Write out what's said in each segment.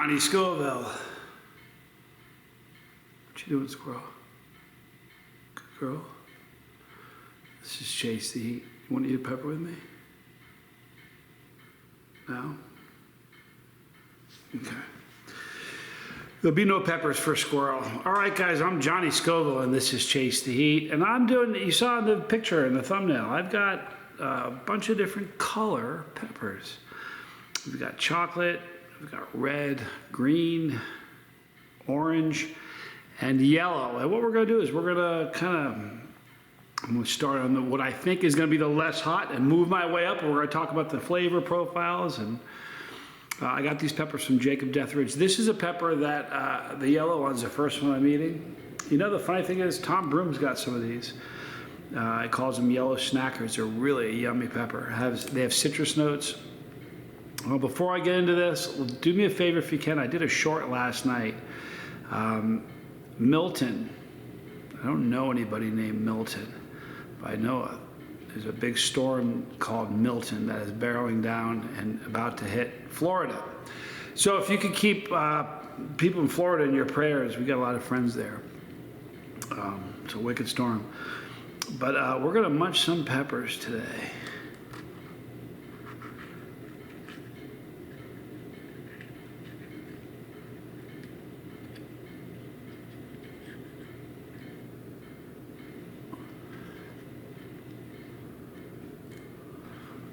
Johnny Scoville. What you doing, squirrel? Good girl. This is Chase the Heat. You want to eat a pepper with me? No? Okay. There'll be no peppers for squirrel. All right, guys, I'm Johnny Scoville, and this is Chase the Heat. And I'm doing, you saw in the picture in the thumbnail, I've got a bunch of different color peppers. We've got chocolate, we've got red, green, orange, and yellow. And what we're gonna do is we're gonna I'm gonna start on what I think is gonna be the less hot and move my way up. And we're gonna talk about the flavor profiles. And I got these peppers from Jacob Deathridge. This is a pepper that, the yellow one's the first one I'm eating. You know, the funny thing is Tom Broom's got some of these. He calls them yellow snackers. They're really a yummy pepper. They have citrus notes. Well, before I get into this, do me a favor if you can. I did a short last night. Milton. I don't know anybody named Milton, but I know there's a big storm called Milton that is barreling down and about to hit Florida. So if you could keep people in Florida in your prayers, we got a lot of friends there. It's a wicked storm. But we're gonna munch some peppers today.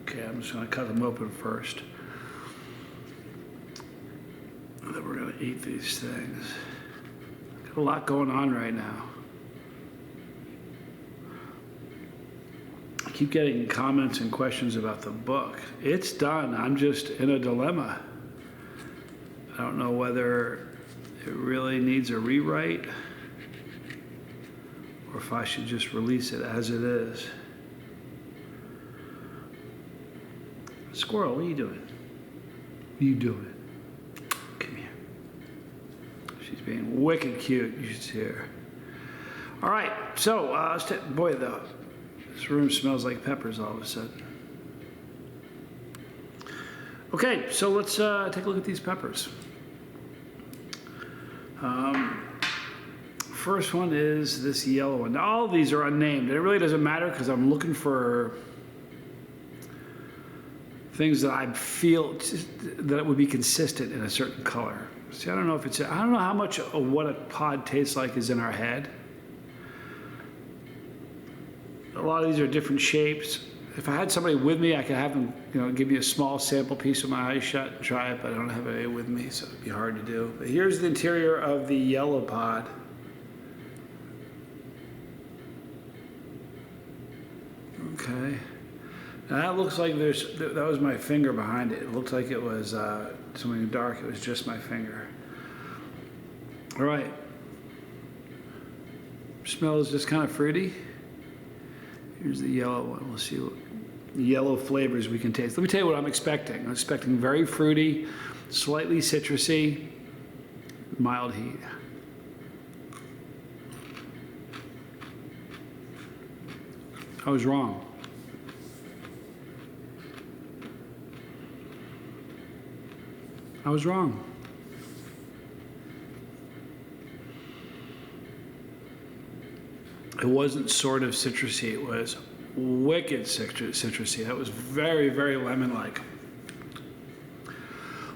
Okay, I'm just gonna cut them open first. And then we're gonna eat these things. Got a lot going on right now. I keep getting comments and questions about the book. It's done. I'm just in a dilemma. I don't know whether it really needs a rewrite or if I should just release it as it is. Squirrel, what are you doing? What are you doing? Come here. She's being wicked cute. You should see her. All right, so boy, this room smells like peppers all of a sudden. Okay, so let's take a look at these peppers. First one is this yellow one. Now, all of these are unnamed. It really doesn't matter because I'm looking for things that I feel that it would be consistent in a certain color. See, I don't know how much of what a pod tastes like is in our head. A lot of these are different shapes. If I had somebody with me, I could have them, give me a small sample piece with my eyes shut and try it, but I don't have anybody with me, so it'd be hard to do. But here's the interior of the yellow pod. Okay. Now that looks like that was my finger behind it. It looked like it was something dark. It was just my finger. All right. Smells just kind of fruity. Here's the yellow one. We'll see what yellow flavors we can taste. Let me tell you what I'm expecting. I'm expecting very fruity, slightly citrusy, mild heat. I was wrong. I was wrong. It wasn't sort of citrusy, it was wicked citrusy. That was very, very lemon-like.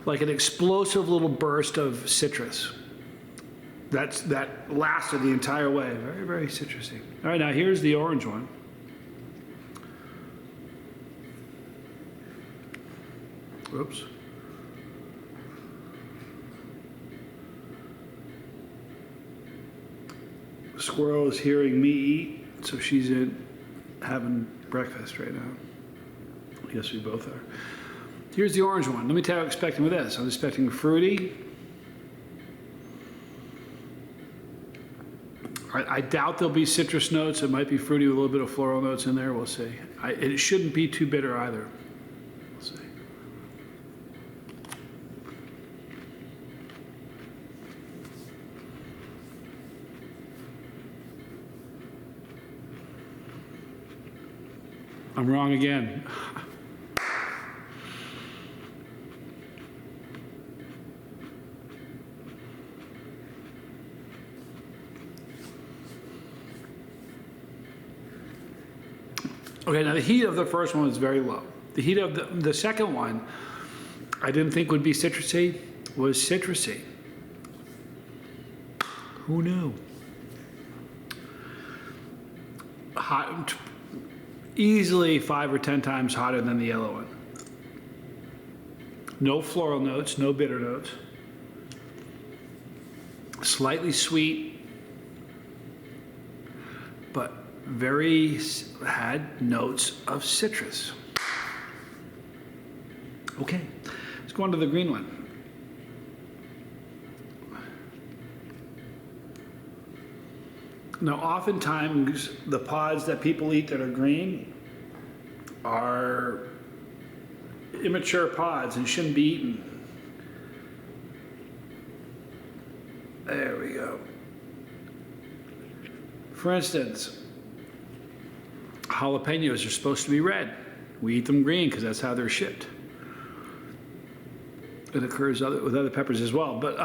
Like an explosive little burst of citrus. That lasted the entire way. Very, very citrusy. All right, now here's the orange one. Oops. Squirrel is hearing me eat, so she's in having breakfast right now. I guess we both are. Here's the orange one. Let me tell you what I'm expecting with this. I'm expecting fruity. I doubt there'll be citrus notes. It might be fruity with a little bit of floral notes in there. We'll see. It shouldn't be too bitter either. We'll see. I'm wrong again. Okay, now the heat of the first one was very low. The heat of the second one, I didn't think would be citrusy, was citrusy. Who knew? Hot, easily 5 or 10 times hotter than the yellow one. No floral notes, no bitter notes. Slightly sweet, but had notes of citrus. Okay, let's go on to the green one. Now, oftentimes, the pods that people eat that are green are immature pods and shouldn't be eaten. There we go. For instance, jalapenos are supposed to be red. We eat them green because that's how they're shipped. It occurs with other peppers as well. But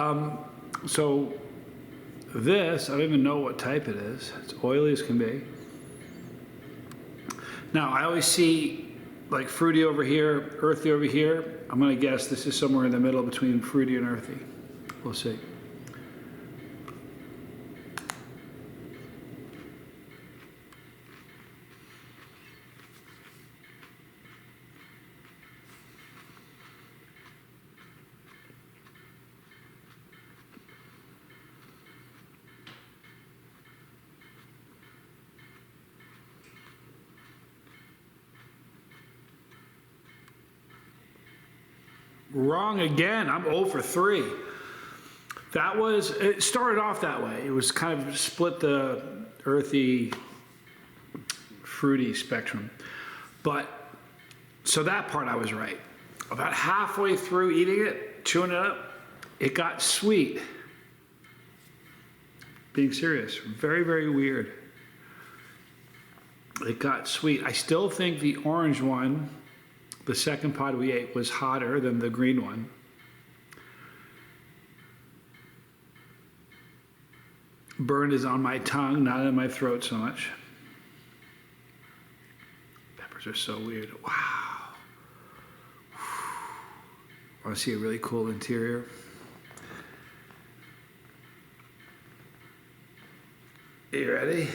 so this, I don't even know what type it is. It's oily as can be. Now, I always see like fruity over here, earthy over here. I'm going to guess this is somewhere in the middle between fruity and earthy. We'll see. Wrong again. I'm 0 for 3. It started off that way. It was kind of split the earthy, fruity spectrum. But, so that part I was right. About halfway through eating it, chewing it up, it got sweet. Being serious. Very, very weird. It got sweet. I still think the orange one, the second pod we ate, was hotter than the green one. Burn is on my tongue, not in my throat so much. Peppers are so weird. Wow. Want to see a really cool interior? You ready?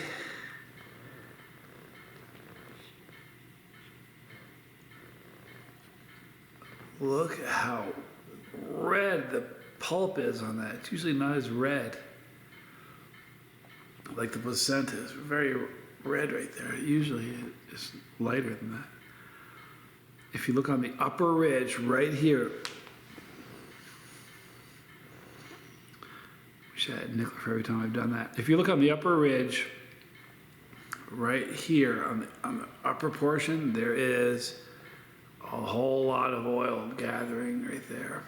Look at how red the pulp is on that. It's usually not as red. Like the placenta is very red right there. Usually it's lighter than that. If you look on the upper ridge right here, wish I had nickel for every time I've done that. If you look on the upper ridge right here on the upper portion, there is a whole lot of oil gathering right there.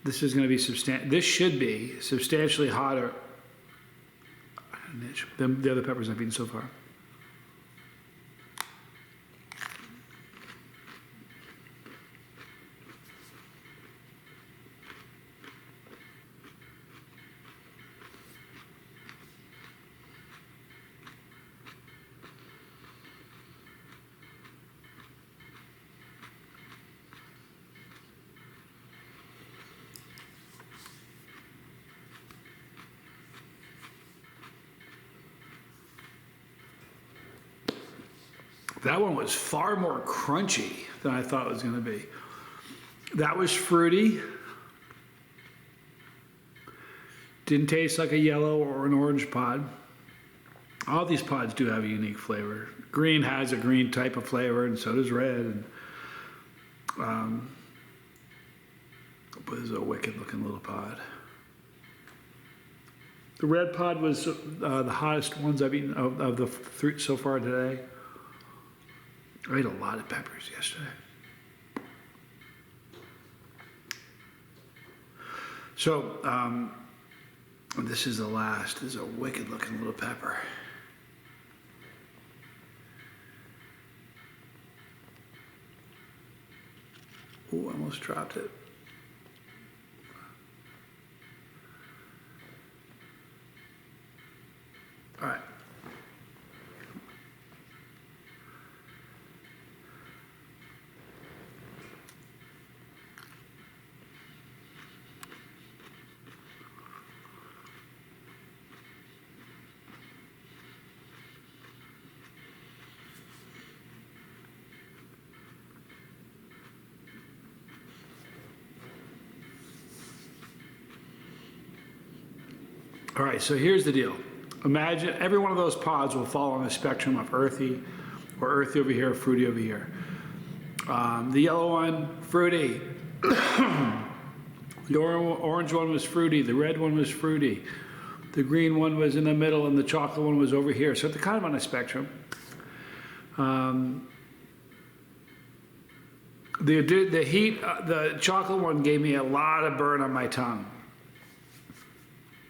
This is going to be this should be substantially hotter than the other peppers I've eaten so far. That one was far more crunchy than I thought it was going to be. That was fruity. Didn't taste like a yellow or an orange pod. All these pods do have a unique flavor. Green has a green type of flavor, and so does red. And but this is a wicked looking little pod. The red pod was the hottest ones I've eaten of the fruit so far today. I ate a lot of peppers yesterday. So, this is the last. This is a wicked looking little pepper. Ooh, I almost dropped it. All right. All right, so here's the deal. Imagine every one of those pods will fall on the spectrum of earthy, or earthy over here, fruity over here. The yellow one, fruity. The orange one was fruity. The red one was fruity. The green one was in the middle, and the chocolate one was over here. So they're kind of on a spectrum. The heat, the chocolate one gave me a lot of burn on my tongue,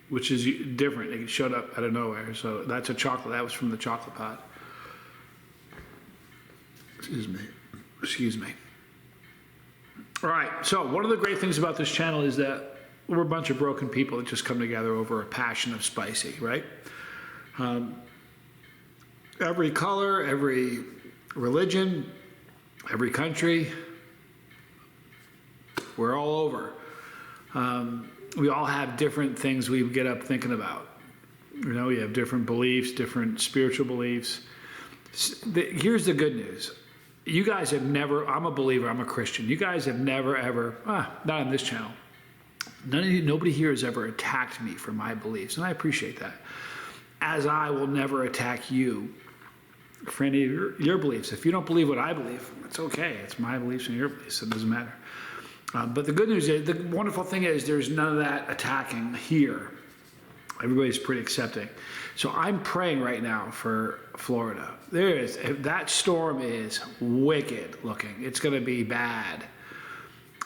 which is different. It showed up out of nowhere. So that's a chocolate. That was from the chocolate pot. Excuse me. All right. So one of the great things about this channel is that we're a bunch of broken people that just come together over a passion of spicy, right? Every color, every religion, every country, we're all over. We all have different things we get up thinking about. You know, we have different beliefs, different spiritual beliefs. Here's the good news. You guys have never, I'm a believer, I'm a Christian. You guys have never, ever, not on this channel. Nobody here has ever attacked me for my beliefs, and I appreciate that. As I will never attack you for any of your beliefs. If you don't believe what I believe, it's okay. It's my beliefs and your beliefs. It doesn't matter. But the good news is, the wonderful thing is, there's none of that attacking here. Everybody's pretty accepting. So I'm praying right now for Florida. That storm is wicked looking. It's going to be bad.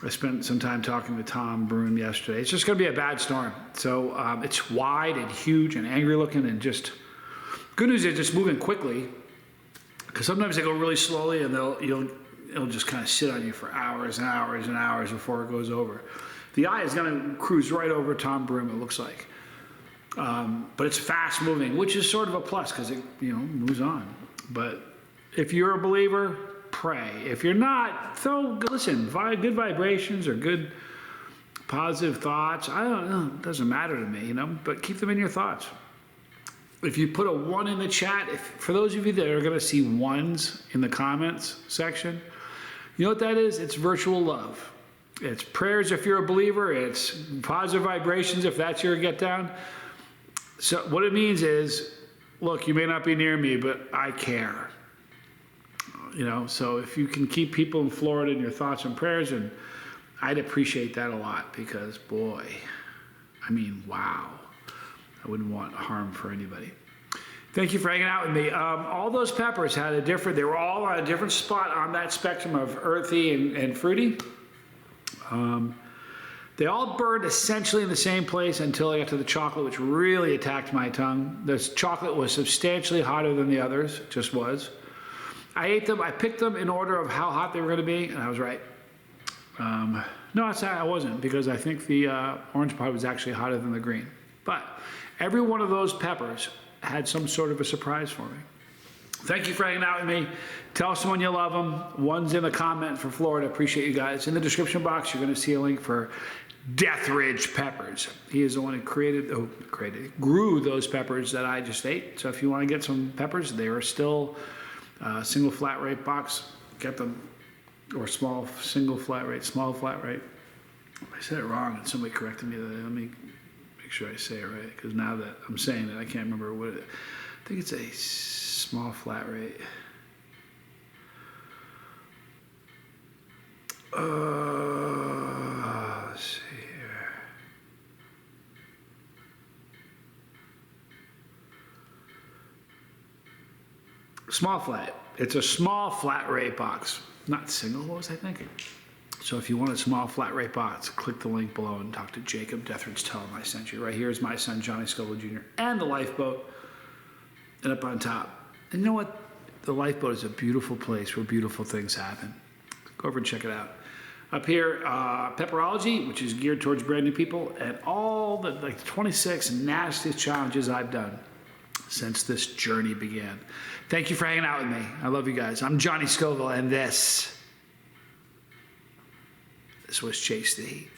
I spent some time talking with Tom Broom yesterday. It's just going to be a bad storm. So it's wide and huge and angry looking, and just good news is it's moving quickly, because sometimes they go really slowly and it'll just kind of sit on you for hours and hours and hours before it goes over. The eye is going to cruise right over Tom Broom, it looks like. But it's fast moving, which is sort of a plus because it moves on. But if you're a believer, pray. If you're not, listen, good vibrations or good positive thoughts. I don't know, it doesn't matter to me, but keep them in your thoughts. If you put a 1 in the chat, for those of you that are going to see 1s in the comments section, you know what that is? It's virtual love. It's prayers if you're a believer. It's positive vibrations if that's your get down. So what it means is, look, you may not be near me, but I care. So if you can keep people in Florida in your thoughts and prayers, and I'd appreciate that a lot, because boy, wow. I wouldn't want harm for anybody. Thank you for hanging out with me. All those peppers they were all on a different spot on that spectrum of earthy and fruity. They all burned essentially in the same place until I got to the chocolate, which really attacked my tongue. The chocolate was substantially hotter than the others, it just was. I ate them, I picked them in order of how hot they were gonna be, and I was right. No, I wasn't, because I think the orange pod was actually hotter than the green. But every one of those peppers had some sort of a surprise for me. Thank you for hanging out with me. Tell someone you love them. 1's in the comment for Florida. Appreciate you guys. In the description box, you're going to see a link for Deathridge Peppers. He is the one who grew those peppers that I just ate. So if you want to get some peppers, they are still single flat rate box. Get them. Or small flat rate. I said it wrong and somebody corrected me. Let me make sure I say it right, because now that I'm saying it, I can't remember what it is. I think it's a small flat rate. Let's see here. Small flat. It's a small flat rate box. Not single, what was I thinking? So if you want a small flat rate box, click the link below and talk to Jacob Deathridge. Tell him I sent you. Right here is my son, Johnny Scoville Jr., and the lifeboat. And up on top. And you know what? The lifeboat is a beautiful place where beautiful things happen. Go over and check it out. Up here, Pepperology, which is geared towards brand new people, and all the 26 nastiest challenges I've done since this journey began. Thank you for hanging out with me. I love you guys. I'm Johnny Scoville, and this was Chase the Heat.